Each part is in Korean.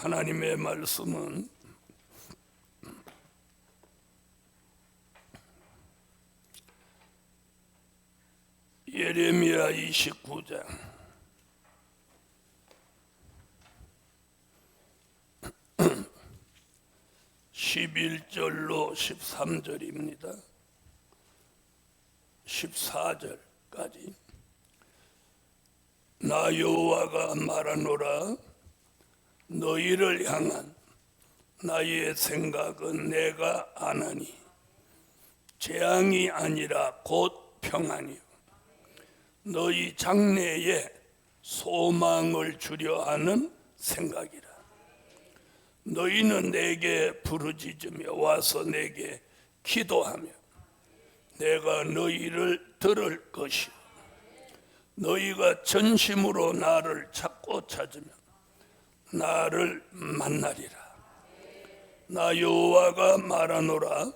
하나님의 말씀은 예레미야 29장 11절로 13절입니다. 14절까지. 나 여호와가 말하노라. 너희를 향한 나의 생각은 내가 아나니 재앙이 아니라 곧 평안이요 너희 장래에 소망을 주려 하는 생각이라. 너희는 내게 부르짖으며 와서 내게 기도하며 내가 너희를 들을 것이요 너희가 전심으로 나를 찾고 찾으면 나를 만나리라. 나 여호와가 말하노라.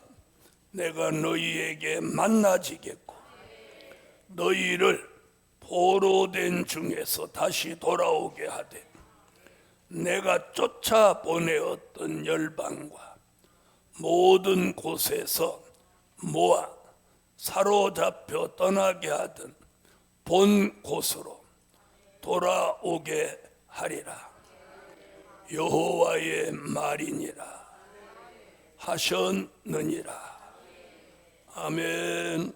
내가 너희에게 만나지겠고 너희를 포로된 중에서 다시 돌아오게 하되 내가 쫓아 보내었던 열방과 모든 곳에서 모아 사로잡혀 떠나게 하던 본 곳으로 돌아오게 하리라. 여호와의 말이니라 하셨느니라. 아멘.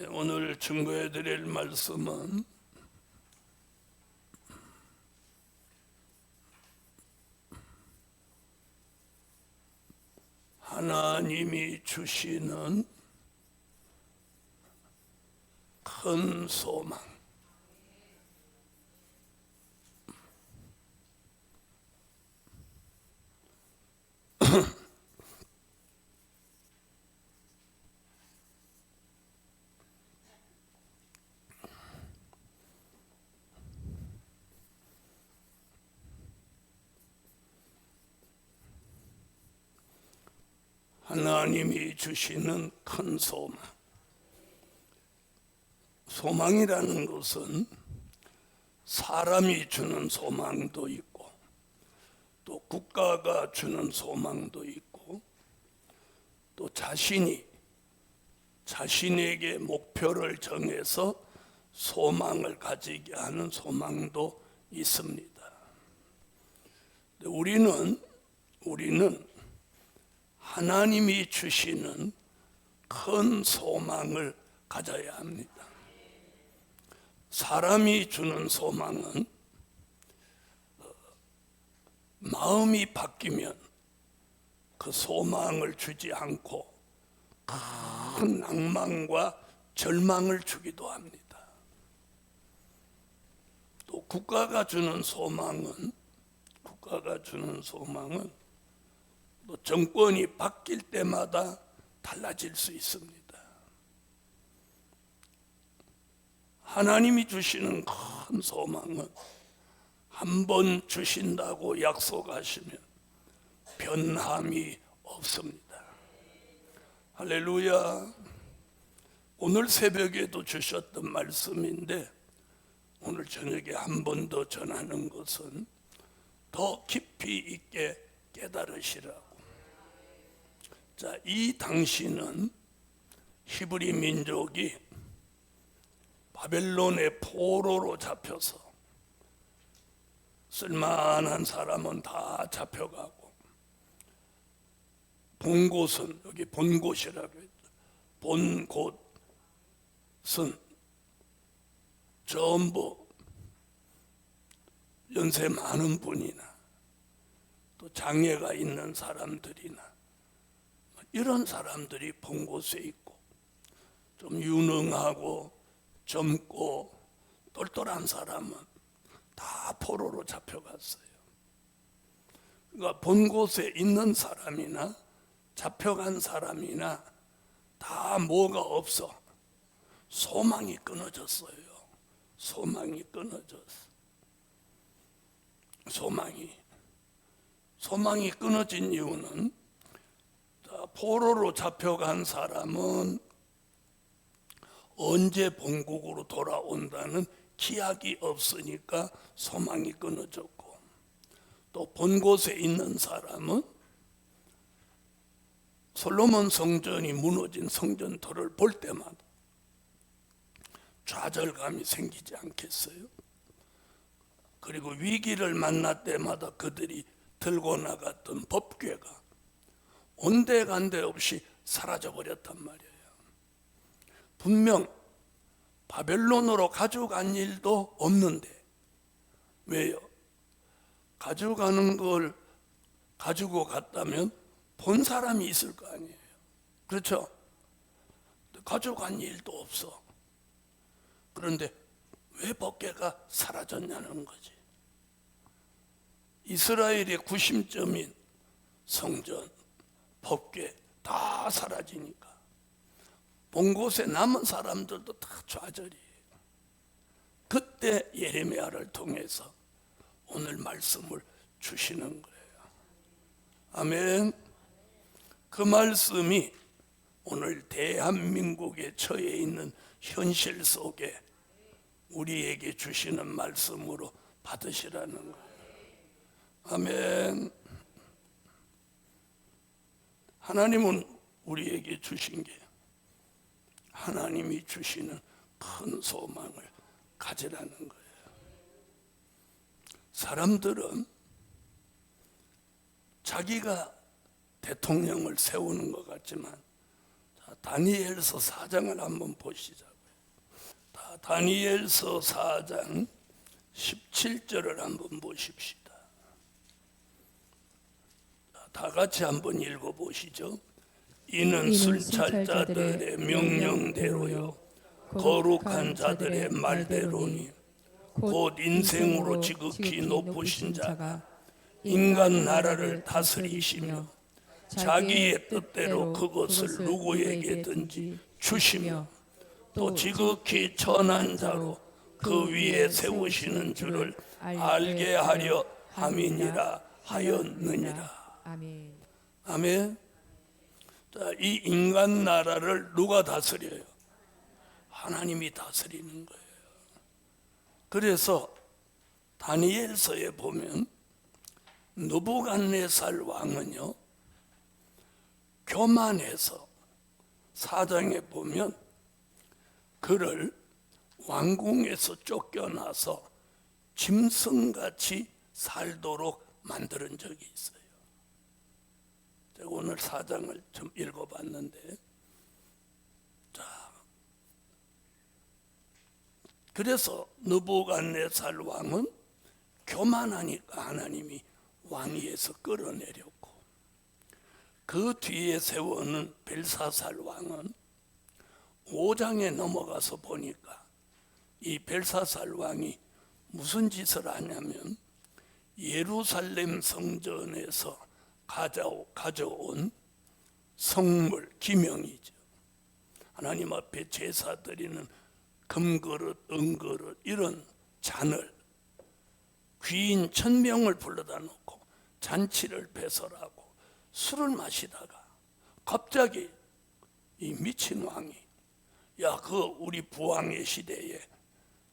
오늘 증거해 드릴 말씀은 하나님이 주시는 큰 소망. 하나님이 주시는 큰 소망. 소망이라는 것은 사람이 주는 소망도 있고 또 국가가 주는 소망도 있고 또 자신에게 목표를 정해서 소망을 가지게 하는 소망도 있습니다. 우리는 하나님이 주시는 큰 소망을 가져야 합니다. 사람이 주는 소망은 마음이 바뀌면 그 소망을 주지 않고 큰 낭만과 절망을 주기도 합니다. 또 국가가 주는 소망은 또 정권이 바뀔 때마다 달라질 수 있습니다. 하나님이 주시는 큰 소망은 한 번 주신다고 약속하시면 변함이 없습니다. 할렐루야. 오늘 새벽에도 주셨던 말씀인데 오늘 저녁에 한 번 더 전하는 것은 더 깊이 있게 깨달으시라고. 자, 이 당시는 히브리 민족이 바벨론의 포로로 잡혀서 쓸만한 사람은 다 잡혀가고 본 곳은 여기 본 곳이라고 했죠. 본 곳은 전부 연세 많은 분이나 또 장애가 있는 사람들이나 이런 사람들이 본 곳에 있고 좀 유능하고 젊고 똘똘한 사람은 다 포로로 잡혀갔어요. 그러니까 본 곳에 있는 사람이나 잡혀간 사람이나 다 뭐가 없어. 소망이 끊어졌어요. 소망이 끊어졌어. 소망이 끊어진 이유는 포로로 잡혀간 사람은 언제 본국으로 돌아온다는 기약이 없으니까 소망이 끊어졌고 또 본 곳에 있는 사람은 솔로몬 성전이 무너진 성전터를 볼 때마다 좌절감이 생기지 않겠어요? 그리고 위기를 만날 때마다 그들이 들고 나갔던 법궤가 온데간데 없이 사라져버렸단 말이에요. 분명 바벨론으로 가져간 일도 없는데 왜요? 가져가는 걸 가지고 갔다면 본 사람이 있을 거 아니에요. 그렇죠? 가져간 일도 없어. 그런데 왜 법궤가 사라졌냐는 거지. 이스라엘의 구심점인 성전, 법궤 다 사라지니까 본 곳에 남은 사람들도 다 좌절이에요. 그때 예레미야를 통해서 오늘 말씀을 주시는 거예요. 아멘. 그 말씀이 오늘 대한민국에 처해 있는 현실 속에 우리에게 주시는 말씀으로 받으시라는 거예요. 아멘. 하나님은 우리에게 주신 게 하나님이 주시는 큰 소망을 가지라는 거예요. 사람들은 자기가 대통령을 세우는 것 같지만 다니엘서 4장을 한번 보시자고요. 다니엘서 4장 17절을 한번 보십시다. 다 같이 한번 읽어보시죠. 이는 순찰자들의 명령대로요 거룩한 자들의 말대로니 곧 인생으로 지극히 높으신 자가 인간 나라를 다스리시며 자기의 뜻대로 그것을 누구에게든지 주시며 또 지극히 천한 자로 그 위에 세우시는 줄을 알게 하려 함이니라 하였느니라. 아멘. 아멘. 자, 이 인간 나라를 누가 다스려요? 하나님이 다스리는 거예요. 그래서 다니엘서에 보면 느부갓네살 왕은요 교만해서 4장에 보면 그를 왕궁에서 쫓겨나서 짐승같이 살도록 만드는 적이 있어요. 제가 오늘 4장을 좀 읽어봤는데, 자, 그래서 느부갓네살 왕은 교만하니까 하나님이 왕위에서 끌어내렸고, 그 뒤에 세워놓은 벨사살 왕은 5장에 넘어가서 보니까 이 벨사살 왕이 무슨 짓을 하냐면 예루살렘 성전에서 가져온 성물, 기명이죠. 하나님 앞에 제사 드리는 금그릇, 은그릇 이런 잔을 귀인 1000명을 불러다 놓고 잔치를 배설하고 술을 마시다가 갑자기 이 미친 왕이 야, 그 우리 부왕의 시대에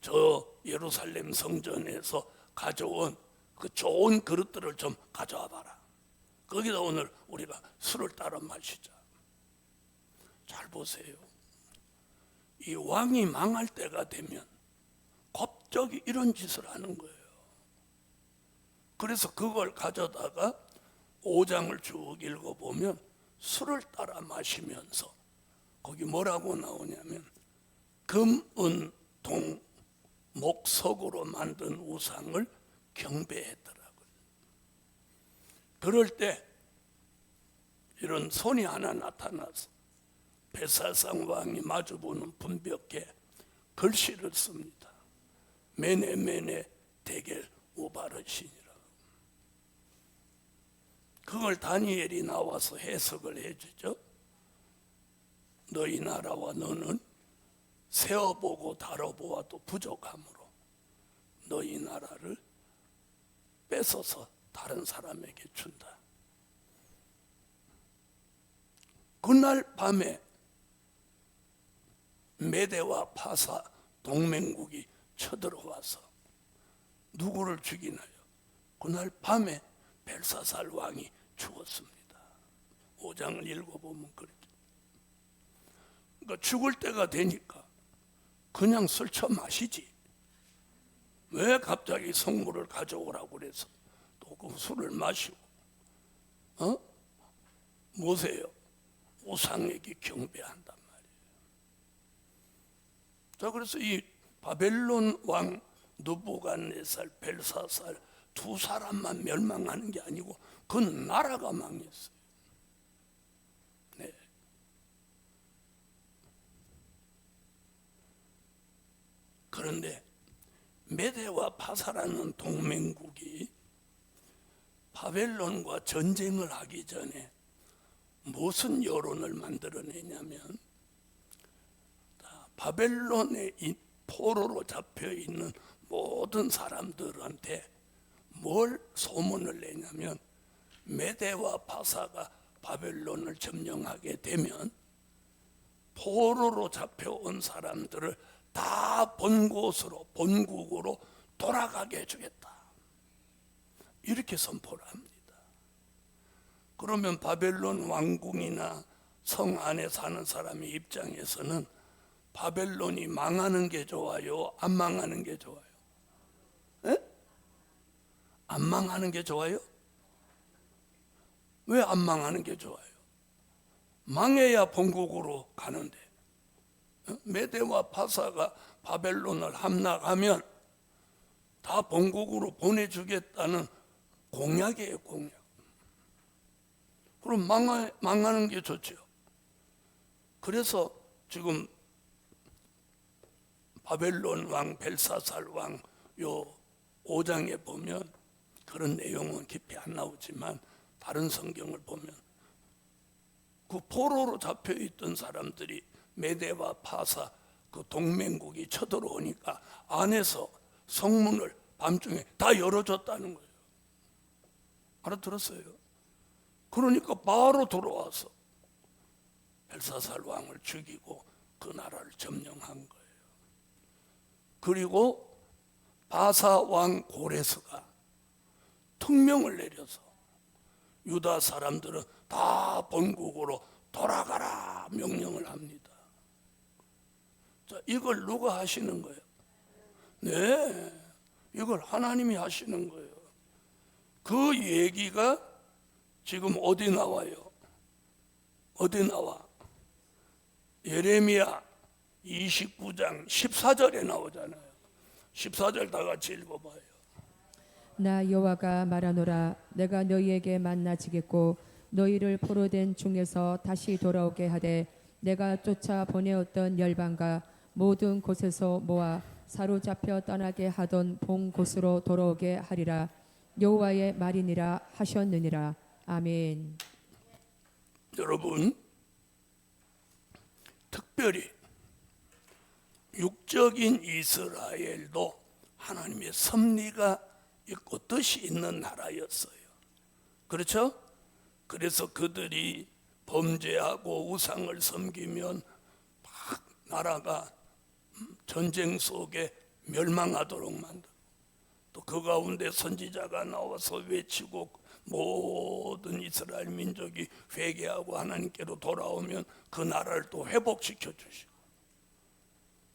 저 예루살렘 성전에서 가져온 그 좋은 그릇들을 좀 가져와 봐라. 거기다 오늘 우리가 술을 따라 마시자. 잘 보세요. 이 왕이 망할 때가 되면 갑자기 이런 짓을 하는 거예요. 그래서 그걸 가져다가 5장을 쭉 읽어보면 술을 따라 마시면서 거기 뭐라고 나오냐면 금, 은, 동, 목, 석으로 만든 우상을 경배했더라고요. 그럴 때 이런 손이 하나 나타나서 벨사살 왕이 마주보는 분벽에 글씨를 씁니다. 메네 메네 데겔 우바르시니라. 그걸 다니엘이 나와서 해석을 해주죠. 너희 나라와 너는 세어보고 다뤄보아도 부족하므로 너희 나라를 뺏어서 다른 사람에게 준다. 그날 밤에 메대와 파사 동맹국이 쳐들어와서 누구를 죽이나요? 그날 밤에 벨사살 왕이 죽었습니다. 5장을 읽어보면 그렇게. 그러니까 죽을 때가 되니까 그냥 설쳐 마시지. 왜 갑자기 성물을 가져오라고 그래서 또 그 술을 마시고, 뭐세요? 우상에게 경배한단 말이에요. 자, 그래서 이 바벨론 왕 느부갓네살, 벨사살 두 사람만 멸망하는 게 아니고 그 나라가 망했어요. 네. 그런데 메대와 파사라는 동맹국이 바벨론과 전쟁을 하기 전에 무슨 여론을 만들어내냐면, 바벨론의 이 포로로 잡혀있는 모든 사람들한테 뭘 소문을 내냐면, 메대와 파사가 바벨론을 점령하게 되면 포로로 잡혀온 사람들을 다 본곳으로, 본국으로 돌아가게 해주겠다, 이렇게 선포를 합니다. 그러면 바벨론 왕궁이나 성 안에 사는 사람의 입장에서는 바벨론이 망하는 게 좋아요, 안 망하는 게 좋아요? 에? 안 망하는 게 좋아요? 왜 안 망하는 게 좋아요? 망해야 본국으로 가는데, 메대와 파사가 바벨론을 함락하면 다 본국으로 보내주겠다는 공약이에요, 공약. 그럼 망하는 게 좋죠. 그래서 지금 바벨론 왕, 벨사살 왕 요 5장에 보면 그런 내용은 깊이 안 나오지만 다른 성경을 보면 그 포로로 잡혀있던 사람들이 메대와 파사 그 동맹국이 쳐들어오니까 안에서 성문을 밤중에 다 열어줬다는 거예요. 알아들었어요? 그러니까 바로 들어와서 벨사살 왕을 죽이고 그 나라를 점령한 거예요. 그리고 바사 왕 고레스가 특명을 내려서 유다 사람들은 다 본국으로 돌아가라 명령을 합니다. 자, 이걸 누가 하시는 거예요? 네, 이걸 하나님이 하시는 거예요. 그 얘기가 지금 어디 나와요? 어디 나와? 예레미야 29장 14절에 나오잖아요. 14절 다 같이 읽어봐요. 나 여호와가 말하노라. 내가 너희에게 만나지겠고 너희를 포로된 중에서 다시 돌아오게 하되 내가 쫓아 보내었던 열방과 모든 곳에서 모아 사로잡혀 떠나게 하던 본 곳으로 돌아오게 하리라. 여호와의 말이니라 하셨느니라. 아멘. 여러분, 특별히 육적인 이스라엘도 하나님의 섭리가 있고 뜻이 있는 나라였어요. 그렇죠? 그래서 그들이 범죄하고 우상을 섬기면 막 나라가 전쟁 속에 멸망하도록 만들고, 또 그 가운데 선지자가 나와서 외치고 모든 이스라엘 민족이 회개하고 하나님께로 돌아오면 그 나라를 또 회복시켜 주시고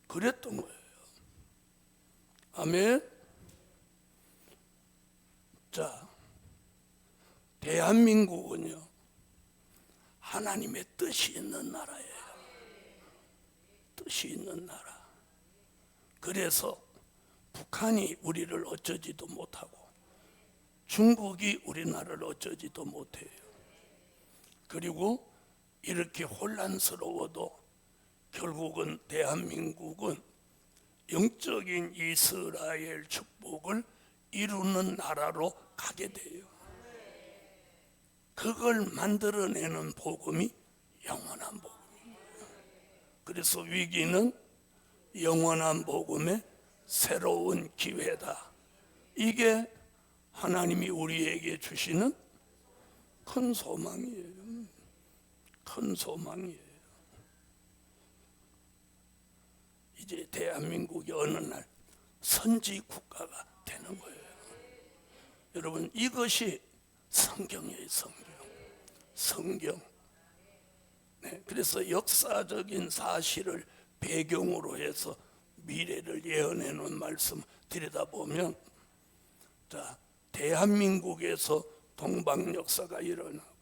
그랬던 거예요. 아멘. 자, 대한민국은요 하나님의 뜻이 있는 나라예요. 뜻이 있는 나라. 그래서 북한이 우리를 어쩌지도 못하고 중국이 우리나라를 어쩌지도 못해요. 그리고 이렇게 혼란스러워도 결국은 대한민국은 영적인 이스라엘 축복을 이루는 나라로 가게 돼요. 그걸 만들어내는 복음이 영원한 복음이에요. 그래서 위기는 영원한 복음의 새로운 기회다. 이게 하나님이 우리에게 주시는 큰 소망이에요. 큰 소망이에요. 이제 대한민국이 어느 날 선지 국가가 되는 거예요. 여러분, 이것이 성경이에요. 성경. 네, 그래서 역사적인 사실을 배경으로 해서 미래를 예언해 놓은 말씀 들여다보면, 자, 대한민국에서 동방 역사가 일어나고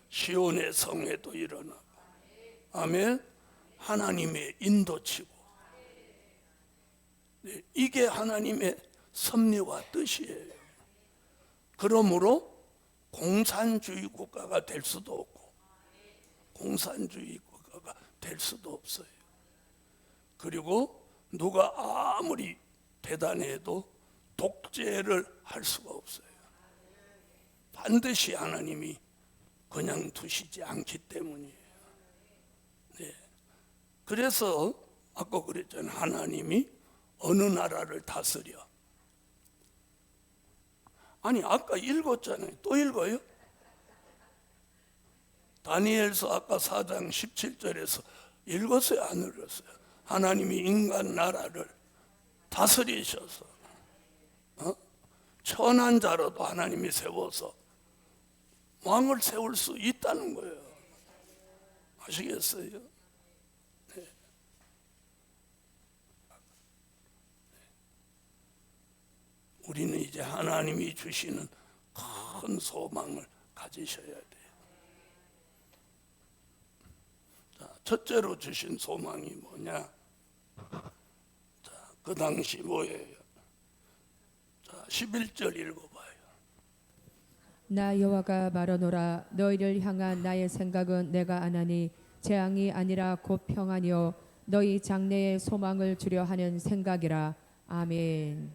시온의 성회도 일어나고, 아멘. 하나님의 인도치고, 네, 이게 하나님의 섭리와 뜻이에요. 그러므로 공산주의 국가가 될 수도 없고 공산주의 국가가 될 수도 없어요. 그리고 누가 아무리 대단해도 독재를 할 수가 없어요. 반드시 하나님이 그냥 두시지 않기 때문이에요. 네. 그래서 아까 그랬잖아요. 하나님이 어느 나라를 다스려. 아니, 아까 읽었잖아요. 또 읽어요? 다니엘서 아까 4장 17절에서 읽었어요? 안 읽었어요? 하나님이 인간 나라를 다스리셔서 천한 자로도 하나님이 세워서 왕을 세울 수 있다는 거예요. 아시겠어요? 네. 우리는 이제 하나님이 주시는 큰 소망을 가지셔야 돼요. 자, 첫째로 주신 소망이 뭐냐? 자, 그 당시 뭐예요? 자, 11절 읽어봐요. 나 여호와가 말하노라 너희를 향한 나의 생각은 내가 아나니 재앙이 아니라 곧 평안이요 너희 장래에 소망을 주려 하는 생각이라. 아멘.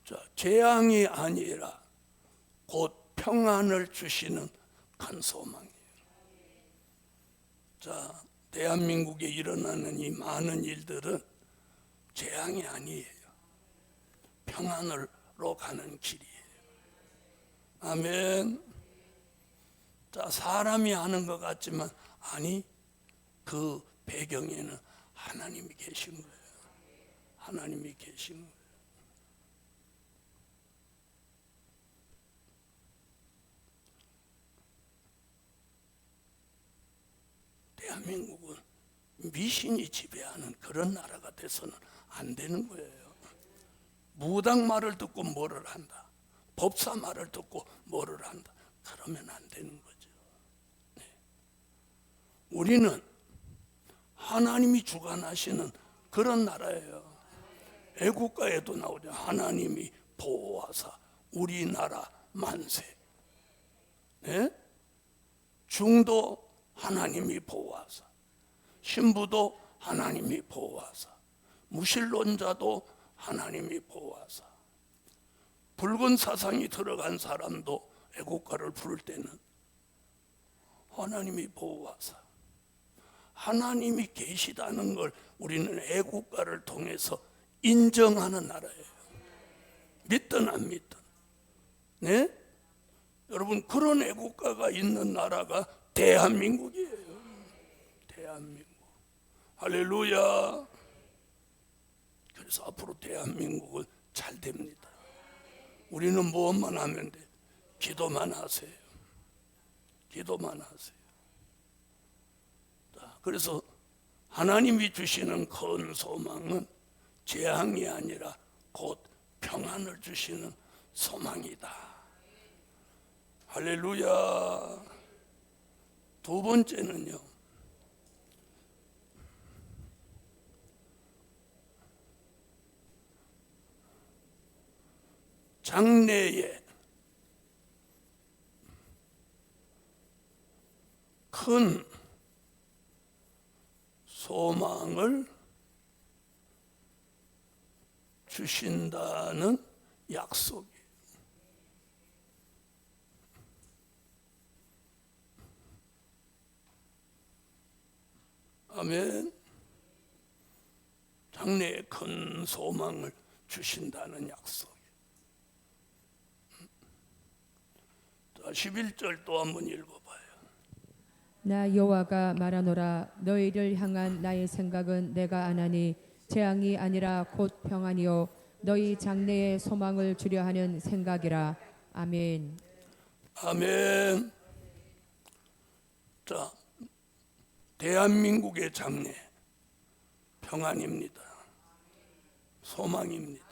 자, 재앙이 아니라 곧 평안을 주시는 큰 소망이에요. 자, 대한민국에 일어나는 이 많은 일들은 재앙이 아니에요. 평안으로 가는 길이에요. 아멘. 자, 사람이 하는 것 같지만 아니, 그 배경에는 하나님이 계신 거예요. 하나님이 계신 거예요. 대한민국은 미신이 지배하는 그런 나라가 돼서는 안 되는 거예요. 무당 말을 듣고 뭐를 한다, 법사 말을 듣고 뭐를 한다, 그러면 안 되는 거죠. 네. 우리는 하나님이 주관하시는 그런 나라예요. 애국가에도 나오죠. 하나님이 보호하사 우리나라 만세. 네? 중도 하나님이 보호하사, 신부도 하나님이 보호하사, 무신론자도 하나님이 보호하사, 붉은 사상이 들어간 사람도 애국가를 부를 때는 하나님이 보호하사, 하나님이 계시다는 걸 우리는 애국가를 통해서 인정하는 나라예요. 믿든 안 믿든. 네? 여러분, 그런 애국가가 있는 나라가 대한민국이에요. 대한민국. 할렐루야. 그래서 앞으로 대한민국은 잘 됩니다. 우리는 무엇만 하면 돼? 기도만 하세요. 기도만 하세요. 자, 그래서 하나님이 주시는 큰 소망은 재앙이 아니라 곧 평안을 주시는 소망이다. 할렐루야. 두 번째는요, 장래에 큰 소망을 주신다는 약속이에요. 아멘. 장래에 큰 소망을 주신다는 약속. 자, 11절 또 한번 읽어봐요. 나 여호와가 말하노라 너희를 향한 나의 생각은 내가 아나니 재앙이 아니라 곧 평안이요 너희 장래에 소망을 주려 하는 생각이라. 아멘. 아멘. 자, 대한민국의 장래 평안입니다. 소망입니다.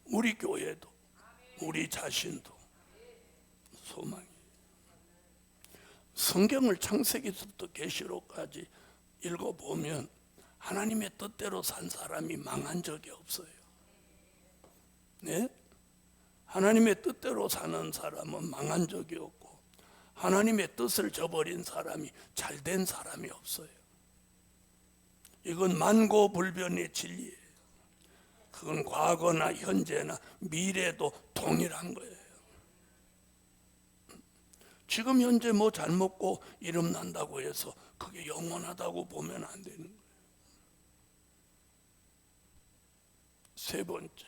우리 교회도 우리 자신도 소망이. 성경을 창세기부터 계시록까지 읽어보면 하나님의 뜻대로 산 사람이 망한 적이 없어요. 네? 하나님의 뜻대로 사는 사람은 망한 적이 없고 하나님의 뜻을 저버린 사람이 잘된 사람이 없어요. 이건 만고불변의 진리예요. 그건 과거나 현재나 미래도 동일한 거예요. 지금 현재 뭐 잘 먹고 이름 난다고 해서 그게 영원하다고 보면 안 되는 거예요. 세 번째,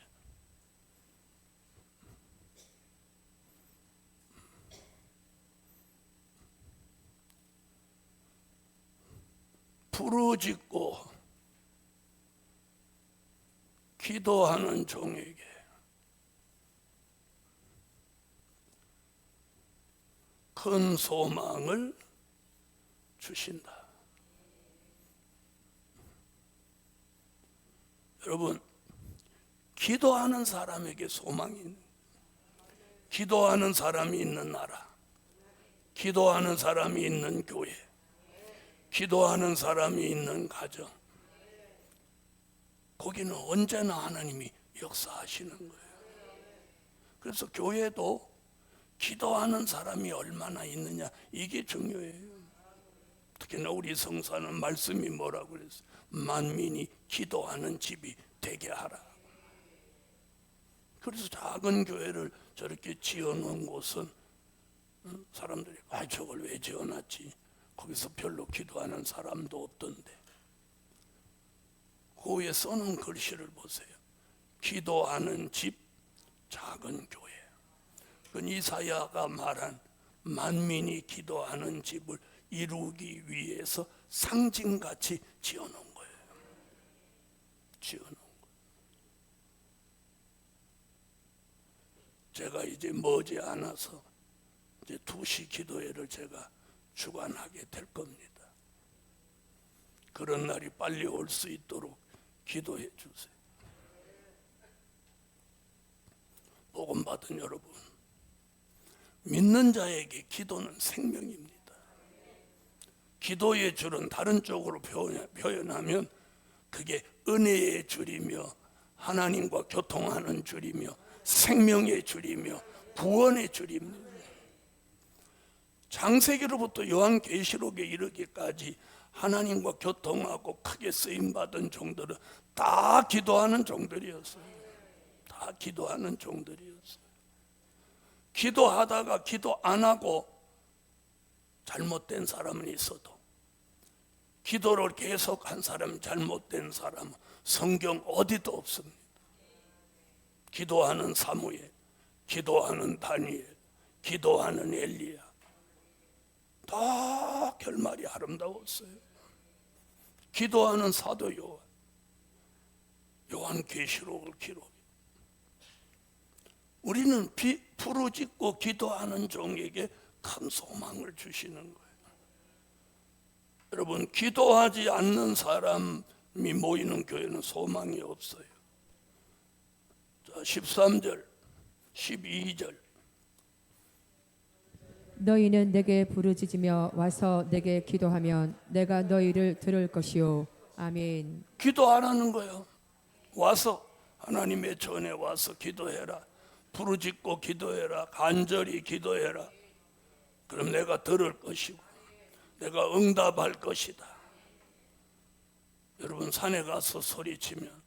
부르짖고 기도하는 종에게 큰 소망을 주신다. 여러분, 기도하는 사람에게 소망이 있는, 기도하는 사람이 있는 나라, 기도하는 사람이 있는 교회, 기도하는 사람이 있는 가정, 거기는 언제나 하나님이 역사하시는 거예요. 그래서 교회도 기도하는 사람이 얼마나 있느냐, 이게 중요해요. 특히나 우리 성사는 말씀이 뭐라고 그랬어요? 만민이 기도하는 집이 되게 하라. 그래서 작은 교회를 저렇게 지어놓은 곳은 사람들이 저걸 왜 지어놨지? 거기서 별로 기도하는 사람도 없던데. 그 위에 써놓은 글씨를 보세요. 기도하는 집, 작은 교회. 그건 이사야가 말한 만민이 기도하는 집을 이루기 위해서 상징같이 지어놓은 거예요. 지어놓은 거예요. 제가 이제 머지않아서 이제 2시 기도회를 제가 주관하게 될 겁니다. 그런 날이 빨리 올 수 있도록 기도해 주세요. 복음 받은 여러분, 믿는 자에게 기도는 생명입니다. 기도의 줄은 다른 쪽으로 표현하면 그게 은혜의 줄이며 하나님과 교통하는 줄이며 생명의 줄이며 구원의 줄입니다. 창세기로부터 요한계시록에 이르기까지 하나님과 교통하고 크게 쓰임받은 종들은 다 기도하는 종들이었어요. 다 기도하는 종들이었어요. 기도하다가 기도 안 하고 잘못된 사람은 있어도 기도를 계속한 사람, 잘못된 사람은 성경 어디도 없습니다. 기도하는 사무엘, 기도하는 다니엘, 기도하는 엘리야, 다 결말이 아름다웠어요. 기도하는 사도 요한계시록을 기록해. 우리는 부르짖고 기도하는 종에게 큰 소망을 주시는 거예요. 여러분, 기도하지 않는 사람이 모이는 교회는 소망이 없어요. 자, 13절, 12절. 너희는 내게 부르짖으며 와서 내게 기도하면 내가 너희를 들을 것이요. 아멘. 기도하라는 거예요. 와서 하나님의 전에 와서 기도해라. 부르짖고 기도해라. 간절히 기도해라. 그럼 내가 들을 것이고 내가 응답할 것이다. 여러분, 산에 가서 소리치면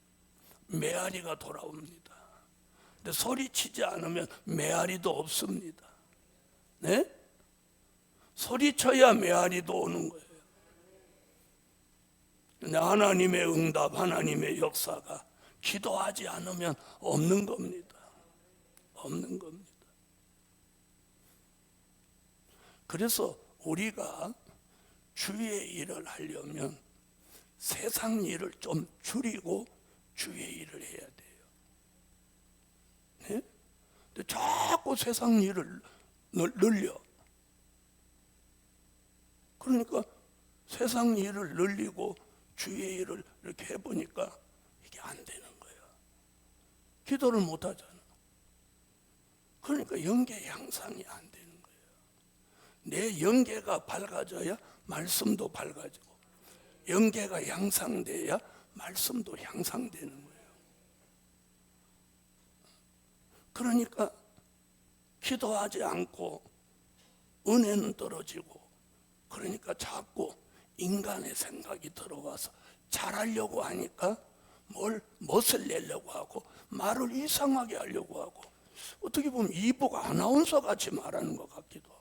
메아리가 돌아옵니다. 근데 소리치지 않으면 메아리도 없습니다. 네? 소리쳐야 메아리도 오는 거예요. 근데 하나님의 응답, 하나님의 역사가 기도하지 않으면 없는 겁니다. 없는 겁니다. 그래서 우리가 주의 일을 하려면 세상 일을 좀 줄이고 주의 일을 해야 돼요. 네? 근데 자꾸 세상 일을 늘려. 그러니까 세상 일을 늘리고 주의 일을 이렇게 해보니까 이게 안 되는 거예요. 기도를 못 하잖아. 그러니까 영계 향상이 안 되는 거예요. 내 영계가 밝아져야 말씀도 밝아지고, 영계가 향상돼야 말씀도 향상되는 거예요. 그러니까 기도하지 않고 은혜는 떨어지고, 그러니까 자꾸 인간의 생각이 들어와서 잘하려고 하니까 멋을 내려고 하고 말을 이상하게 하려고 하고, 어떻게 보면 이복 아나운서 같이 말하는 것 같기도 하고.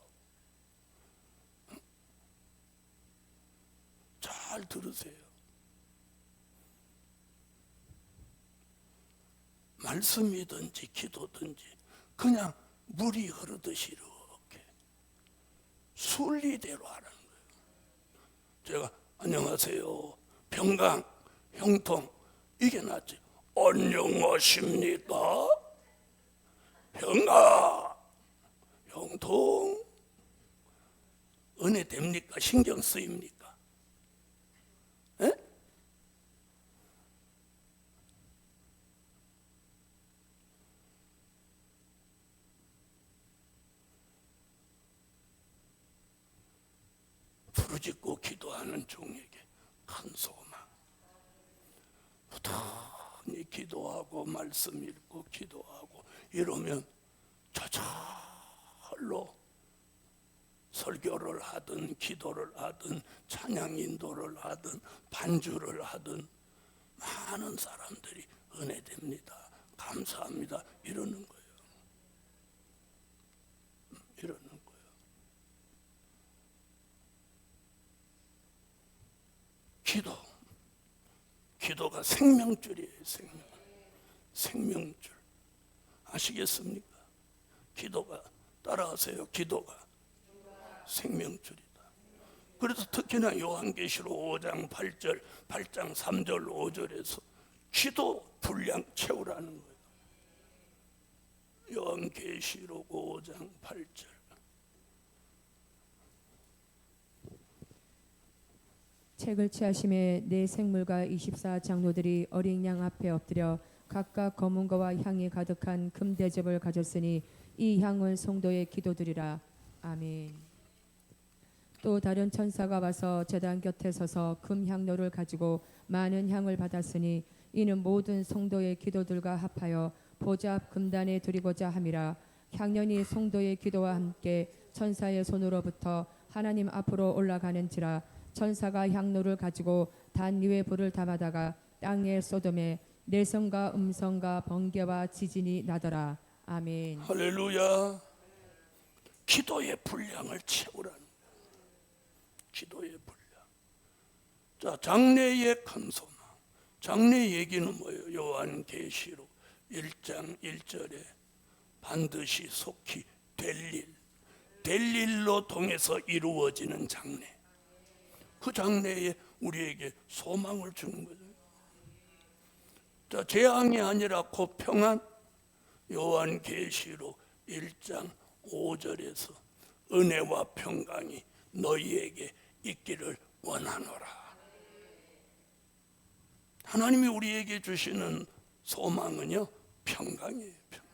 잘 들으세요. 말씀이든지 기도든지 그냥 물이 흐르듯이 이렇게 순리대로 하라는 거예요. 제가 안녕하세요, 평강, 형통, 이게 낫지. 안녕하십니까, 평강, 형통. 은혜 됩니까? 신경 쓰입니까? 에? 부르짖고 기도하는 종에게 큰 소망. 부단히 기도하고 말씀 읽고 기도하고 이러면 저절로 설교를 하든 기도를 하든 찬양 인도를 하든 반주를 하든 많은 사람들이 은혜됩니다, 감사합니다 이러는 거예요. 이러는 거예요. 기도가 생명줄이에요. 생명줄. 아시겠습니까? 기도가, 따라하세요. 기도가 생명줄이다. 그래서 특히나 요한계시록 5장 8절, 8장 3절 5절에서 기도 분량 채우라는 거예요. 요한계시록 5장 8절. 책을 취하심에 네 생물과 24장로들이 어린 양 앞에 엎드려 각각 검은 거와 향이 가득한 금 대접을 가졌으니 이 향은 성도의 기도들이라. 아멘. 또 다른 천사가 와서 제단 곁에 서서 금 향로를 가지고 많은 향을 받았으니 이는 모든 성도의 기도들과 합하여 보좌 앞 금단에 드리고자 함이라. 향연이 성도의 기도와 함께 천사의 손으로부터 하나님 앞으로 올라가는지라. 천사가 향로를 가지고 단 위에 불을 담아다가 땅에 쏟음에 내성과 음성과 번개와 지진이 나더라. 아멘. 할렐루야. 기도의 분량을 채우라는 거예요. 기도의 분량. 자, 장래의 큰 소망. 장래 얘기는 뭐예요? 요한계시록 1장 1절에 반드시 속히 될 일로 통해서 이루어지는 장래. 그 장래에 우리에게 소망을 주는 거죠. 자, 재앙이 아니라 곧 평안. 요한계시록 1장 5절에서 은혜와 평강이 너희에게 있기를 원하노라. 하나님이 우리에게 주시는 소망은요, 평강이에요. 평강.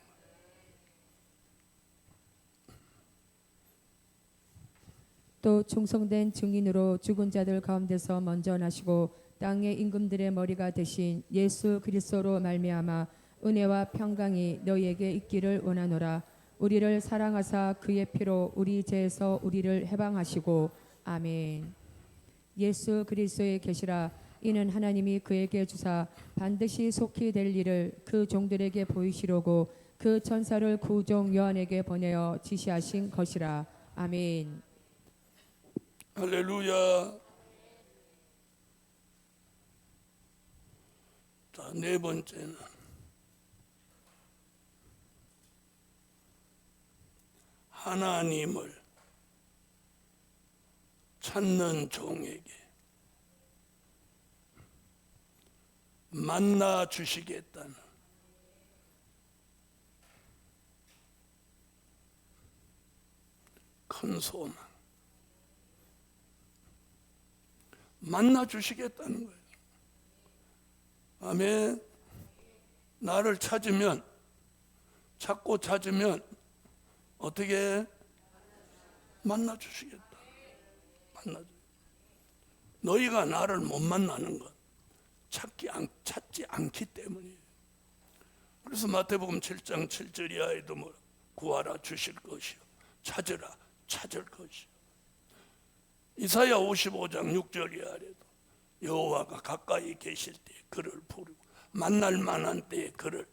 또 충성된 증인으로 죽은 자들 가운데서 먼저 나시고 땅의 임금들의 머리가 되신 예수 그리스도로 말미암아 은혜와 평강이 너희에게 있기를 원하노라. 우리를 사랑하사 그의 피로 우리 죄에서 우리를 해방하시고. 아멘. 예수 그리스도의 계시라. 이는 하나님이 그에게 주사 반드시 속히 될 일을 그 종들에게 보이시려고 그 천사를 그 종 요한에게 보내어 지시하신 것이라. 아멘. 할렐루야. 자, 네 번째는 하나님을 찾는 종에게 만나 주시겠다는 큰 소망, 만나 주시겠다는 거예요. 아멘. 나를 찾고 찾으면 어떻게 만나 주시겠다. 너희가 나를 못 만나는 건 찾지 않기 때문이에요. 그래서 마태복음 7장 7절 이하에도 뭐 구하라 주실 것이요 찾으라 찾을 것이요. 이사야 55장 6절 이하에도 여호와가 가까이 계실 때 그를 부르고 만날 만한 때에 그를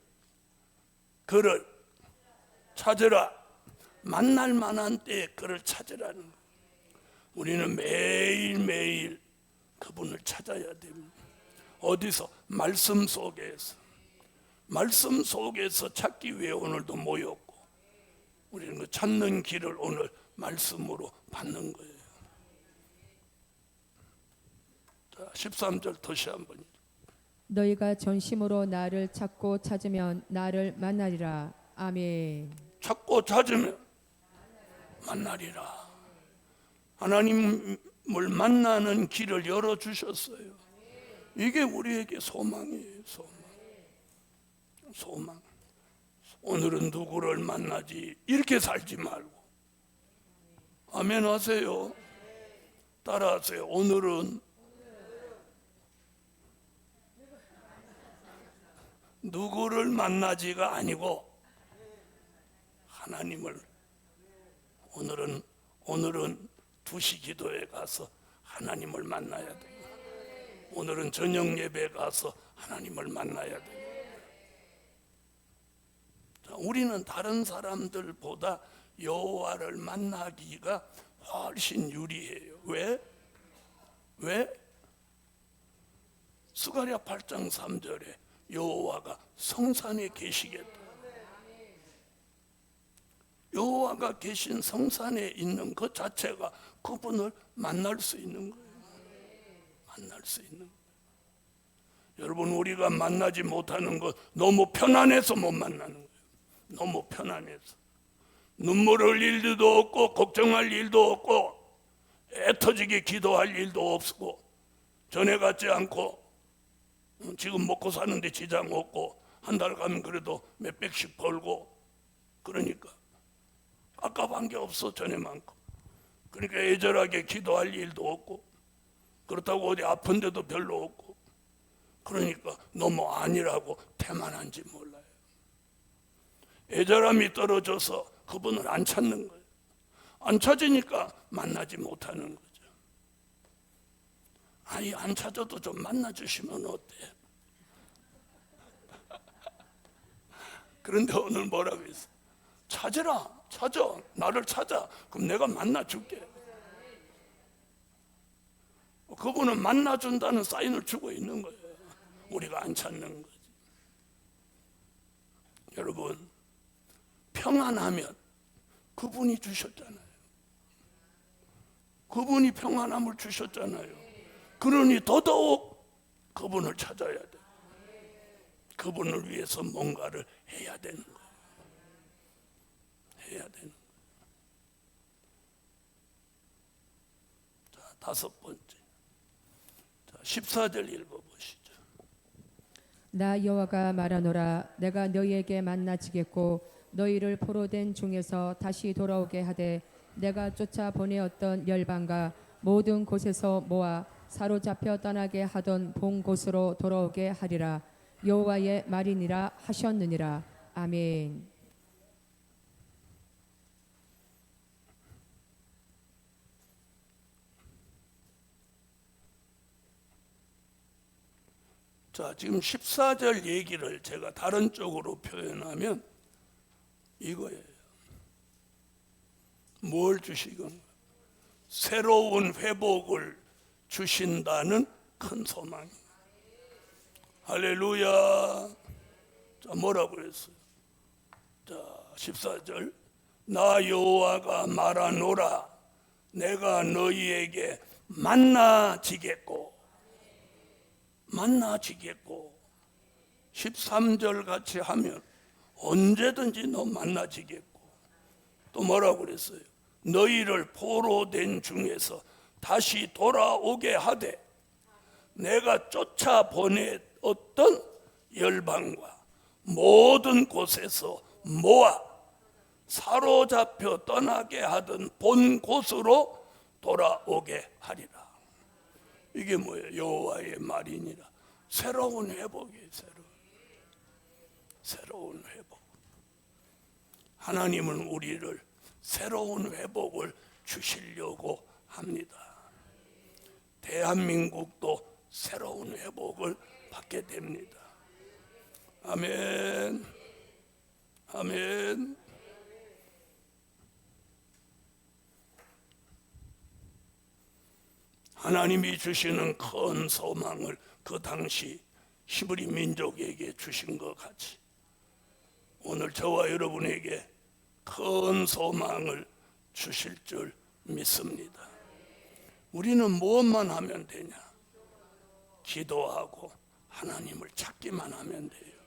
찾으라. 만날 만한 때에 그를 찾으라는 거예요. 우리는 매일매일 그분을 찾아야 됩니다. 어디서? 말씀 속에서 찾기 위해 오늘도 모였고, 우리는 그 찾는 길을 오늘 말씀으로 받는 거예요. 자, 13절 다시 한번. 너희가 전심으로 나를 찾고 찾으면 나를 만나리라. 아멘. 찾고 찾으면 만나리라. 하나님을 만나는 길을 열어주셨어요. 이게 우리에게 소망이에요. 소망. 오늘은 누구를 만나지 이렇게 살지 말고, 아멘 하세요. 따라하세요. 오늘은 누구를 만나지가 아니고 하나님을, 오늘은 2시 기도에 가서 하나님을 만나야 돼. 오늘은 저녁 예배에 가서 하나님을 만나야 돼. 자, 우리는 다른 사람들보다 여호와를 만나기가 훨씬 유리해요. 왜? 스가랴 8장 3절에 여호와가 성산에 계시겠다. 여호와가 계신 성산에 있는 것 자체가 그분을 만날 수 있는 거예요. 만날 수 있는 거예요. 여러분, 우리가 만나지 못하는 것 너무 편안해서 못 만나는 거예요. 너무 편안해서 눈물 흘릴 일도 없고 걱정할 일도 없고 애터지게 기도할 일도 없고 전에 같지 않고 지금 먹고 사는데 지장 없고 한 달 가면 그래도 몇백씩 벌고, 그러니까 아깝한 게 없어. 전에만큼. 그러니까 애절하게 기도할 일도 없고, 그렇다고 어디 아픈 데도 별로 없고, 그러니까 너무 아니라고 태만한지 몰라요. 애절함이 떨어져서 그분을 안 찾는 거예요. 안 찾으니까 만나지 못하는 거죠. 아니, 안 찾아도 좀 만나주시면 어때? 그런데 오늘 뭐라고 했어? 찾아. 나를 찾아. 그럼 내가 만나줄게. 그분은 만나준다는 사인을 주고 있는 거예요. 우리가 안 찾는 거지. 여러분, 평안하면 그분이 주셨잖아요. 그분이 평안함을 주셨잖아요. 그러니 더더욱 그분을 찾아야 돼. 그분을 위해서 뭔가를 해야 되는 거예요. 해야 되는 거예요. 자, 5번째. 자, 14절 읽어보시죠. 나 여호와가 말하노라. 내가 너희에게 만나지겠고 너희를 포로된 중에서 다시 돌아오게 하되 내가 쫓아 보내었던 열방과 모든 곳에서 모아 사로잡혀 떠나게 하던 본 곳으로 돌아오게 하리라. 여호와의 말이니라 하셨느니라. 아멘. 자, 지금 14절 얘기를 제가 다른 쪽으로 표현하면 이거예요. 뭘 주시건? 새로운 회복을 주신다는 큰 소망. 할렐루야. 자, 뭐라고 했어요? 자, 14절. 나 여호와가 말하노라. 내가 너희에게 만나지겠고 13절 같이 하면 언제든지 너 만나지겠고, 또 뭐라고 그랬어요? 너희를 포로된 중에서 다시 돌아오게 하되 내가 쫓아보냈던 열방과 모든 곳에서 모아 사로잡혀 떠나게 하던 본 곳으로 돌아오게 하리라. 이게 뭐예요? 여호와의 말이니라. 새로운 회복이에요. 새로운 회복. 하나님은 우리를 새로운 회복을 주시려고 합니다. 대한민국도 새로운 회복을 받게 됩니다. 아멘. 아멘. 하나님이 주시는 큰 소망을 그 당시 히브리 민족에게 주신 것 같이 오늘 저와 여러분에게 큰 소망을 주실 줄 믿습니다. 우리는 무엇만 하면 되냐? 기도하고 하나님을 찾기만 하면 돼요.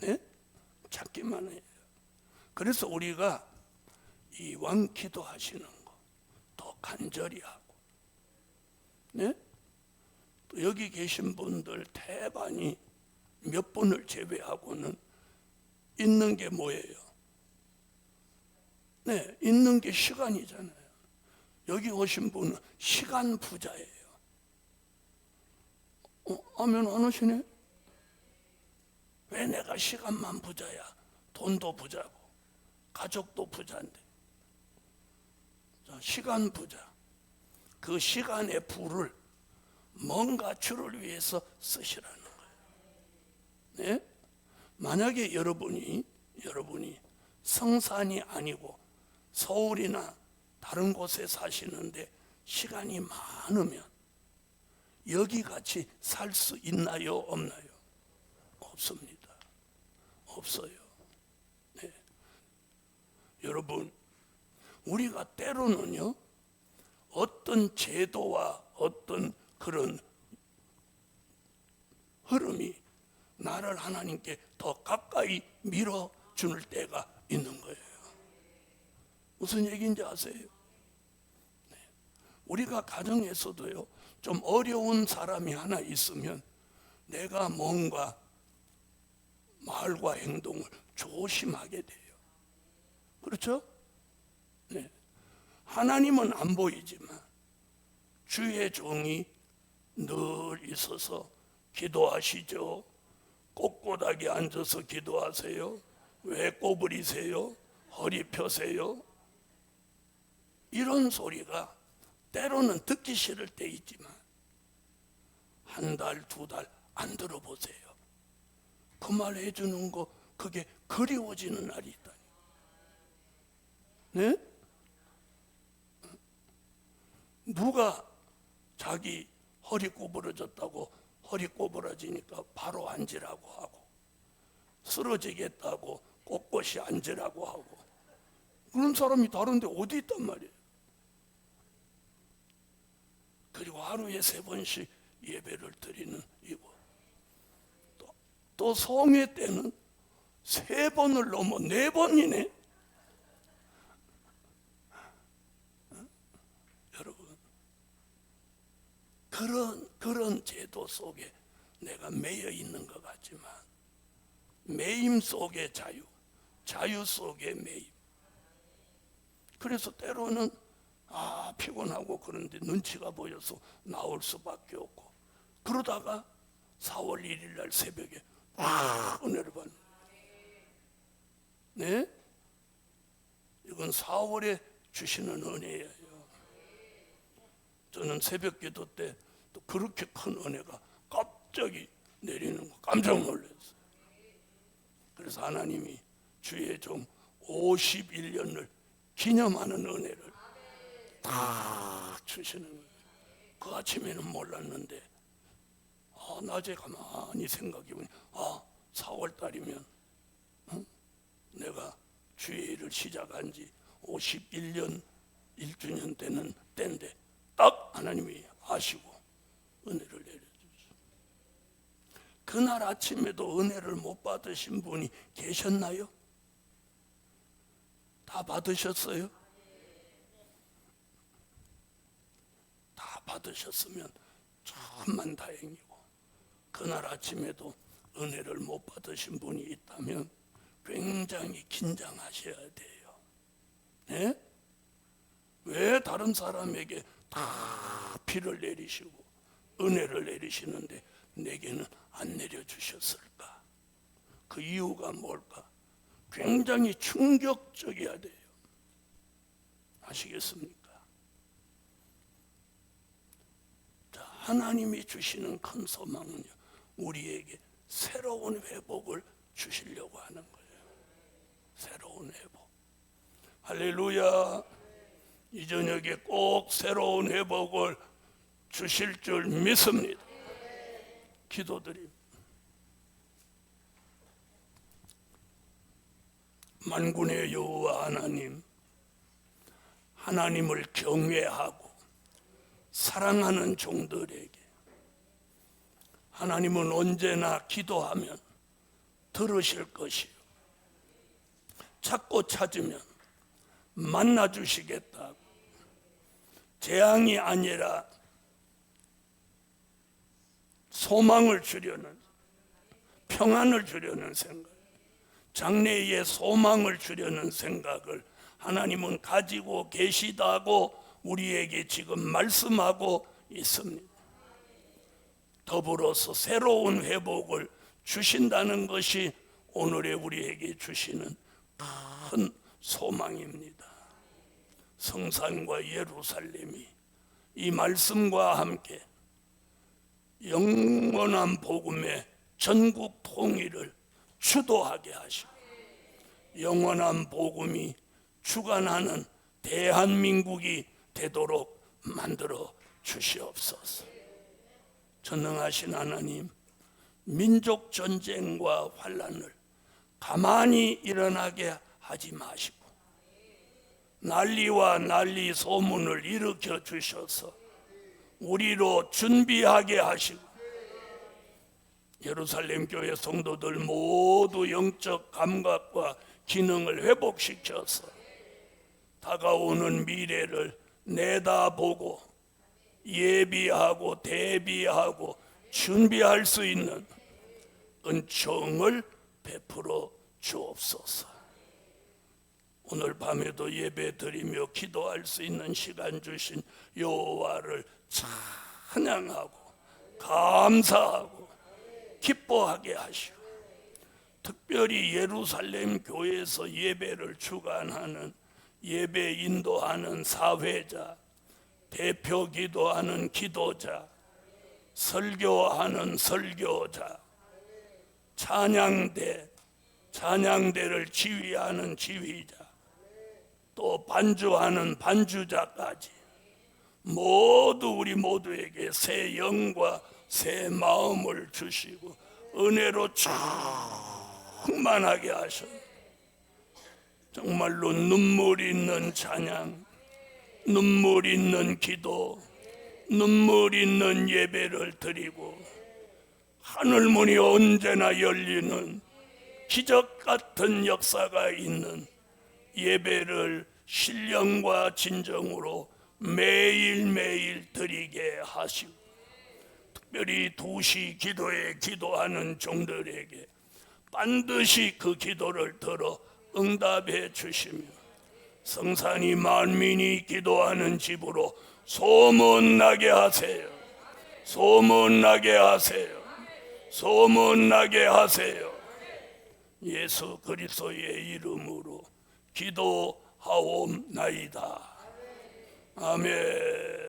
네? 찾기만 해요. 그래서 우리가 이왕 기도하시는 거 더 간절히 하고, 네? 또 여기 계신 분들 대반이 몇 분을 제외하고는 있는 게 뭐예요? 네, 있는 게 시간이잖아요. 여기 오신 분은 시간 부자예요. 아멘 안 하시네? 왜 내가 시간만 부자야? 돈도 부자고 가족도 부자인데. 시간 부자. 그 시간의 부를 뭔가 주를 위해서 쓰시라는 거예요. 네? 만약에 여러분이 성산이 아니고 서울이나 다른 곳에 사시는데 시간이 많으면 여기 같이 살 수 있나요? 없나요? 없습니다. 없어요. 네. 여러분, 우리가 때로는요, 어떤 제도와 어떤 그런 흐름이 나를 하나님께 더 가까이 밀어줄 때가 있는 거예요. 무슨 얘기인지 아세요? 네. 우리가 가정에서도요, 좀 어려운 사람이 하나 있으면 내가 뭔가 말과 행동을 조심하게 돼요. 그렇죠? 네. 하나님은 안 보이지만 주의 종이 늘 있어서 기도하시죠. 꼿꼿하게 앉아서 기도하세요. 왜 꼬부리세요? 허리 펴세요. 이런 소리가 때로는 듣기 싫을 때 있지만 한 달, 두 달 안 들어보세요. 그 말 해주는 거 그게 그리워지는 날이 있다. 네? 누가 자기 허리 구부러졌다고 허리 구부러지니까 바로 앉으라고 하고 쓰러지겠다고 꼿꼿이 앉으라고 하고 그런 사람이 다른데 어디 있단 말이에요. 그리고 하루에 3번씩 예배를 드리는 이곳. 또 성회 때는 3번을 넘어 4번이네. 여러분, 그런 제도 속에 내가 매여 있는 것 같지만 매임 속의 자유 속의 매임. 그래서 때로는 피곤하고 그런데 눈치가 보여서 나올 수밖에 없고 그러다가 4월 1일 날 새벽에 은혜를 받는. 네? 이건 4월에 주시는 은혜예요. 저는 새벽 기도 때 또 그렇게 큰 은혜가 갑자기 내리는 거 깜짝 놀랐어요. 그래서 하나님이 주의 종 51년을 기념하는 은혜를 다 주시는 거예요. 그 아침에는 몰랐는데 낮에 가만히 생각해보니 4월 달이면 내가 주의 일을 시작한 지 51년 1주년 되는 때인데 딱 하나님이 아시고 은혜를 내려주셨어요. 그날 아침에도 은혜를 못 받으신 분이 계셨나요? 다 받으셨어요? 다 받으셨으면 천만 다행이고, 그날 아침에도 은혜를 못 받으신 분이 있다면 굉장히 긴장하셔야 돼요. 네? 왜 다른 사람에게 다 비를 내리시고 은혜를 내리시는데 내게는 안 내려주셨을까? 그 이유가 뭘까? 굉장히 충격적이어야 돼요. 아시겠습니까? 자, 하나님이 주시는 큰 소망은요, 우리에게 새로운 회복을 주시려고 하는 거예요. 새로운 회복. 할렐루야. 이 저녁에 꼭 새로운 회복을 주실 줄 믿습니다. 기도드립니다. 만군의 여호와 하나님, 하나님을 경외하고 사랑하는 종들에게 하나님은 언제나 기도하면 들으실 것이요, 찾고 찾으면 만나 주시겠다고, 재앙이 아니라 소망을 주려는, 평안을 주려는 생각, 장래에 소망을 주려는 생각을 하나님은 가지고 계시다고 우리에게 지금 말씀하고 있습니다. 더불어서 새로운 회복을 주신다는 것이 오늘의 우리에게 주시는 큰 소망입니다. 성산과 예루살렘이 이 말씀과 함께 영원한 복음의 전국 통일을 주도하게 하시고, 영원한 복음이 주관하는 대한민국이 되도록 만들어 주시옵소서. 전능하신 하나님, 민족 전쟁과 환란을 가만히 일어나게 하지 마시고 난리와 난리 소문을 일으켜 주셔서 우리로 준비하게 하시고, 예루살렘 교회 성도들 모두 영적 감각과 기능을 회복시켜서 다가오는 미래를 내다보고 예비하고 대비하고 준비할 수 있는 은총을 베풀어 주옵소서. 오늘 밤에도 예배 드리며 기도할 수 있는 시간 주신 여호와를 찬양하고 감사하고 기뻐하게 하시고, 특별히 예루살렘 교회에서 예배를 주관하는, 예배 인도하는 사회자, 대표 기도하는 기도자, 설교하는 설교자, 찬양대를 지휘하는 지휘자, 또 반주하는 반주자까지 모두 우리 모두에게 새 영과 새 마음을 주시고 은혜로 충만하게 하셔 정말로 눈물 있는 찬양, 눈물 있는 기도, 눈물 있는 예배를 드리고 하늘문이 언제나 열리는 기적 같은 역사가 있는 예배를 신령과 진정으로 매일매일 드리게 하시고, 특별히 2시 기도에 기도하는 종들에게 반드시 그 기도를 들어 응답해 주시며 성산이 만민이 기도하는 집으로 소문나게 하세요. 소문나게 하세요. 소문나게 하세요. 예수 그리스도의 이름으로 기도하옵나이다. 아멘.